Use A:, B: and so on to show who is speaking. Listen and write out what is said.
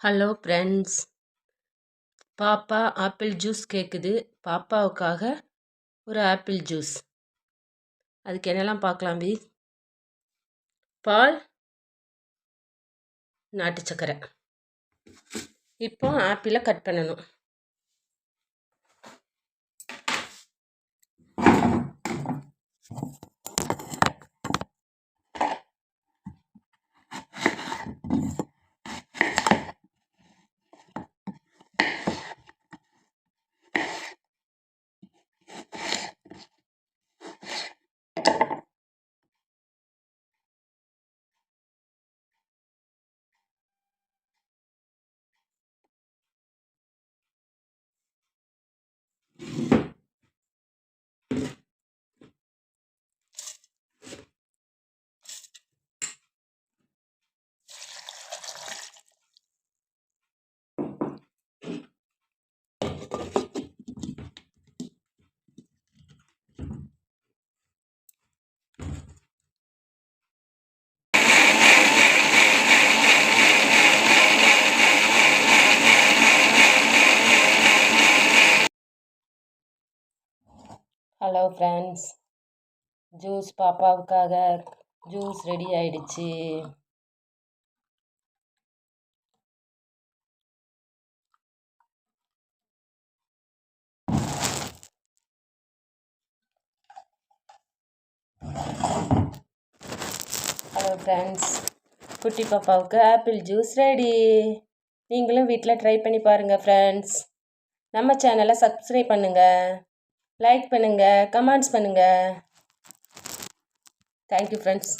A: Hello friends, பாப்பா apple juice கேட்குது. பாப்பாவுக்காக ஒரு ஆப்பிள் ஜூஸ். அதுக்கு என்னெல்லாம் பார்க்கலாம் பால், நாட்டு சக்கரை. இப்போ ஆப்பிளை கட் பண்ணணும். ஹலோ ஃப்ரெண்ட்ஸ், ஜூஸ் பாப்பாவுக்காக ஜூஸ் ரெடி ஆயிடுச்சு. ஹலோ ஃப்ரெண்ட்ஸ், குட்டி பாப்பாவுக்கு ஆப்பிள் ஜூஸ் ரெடி. நீங்களும் வீட்டில் ட்ரை பண்ணி பாருங்கள் ஃப்ரெண்ட்ஸ். நம்ம சேனலை சப்ஸ்கிரைப் பண்ணுங்கள், லைக் பண்ணுங்கள், கமெண்ட்ஸ் பண்ணுங்கள். Thank you friends.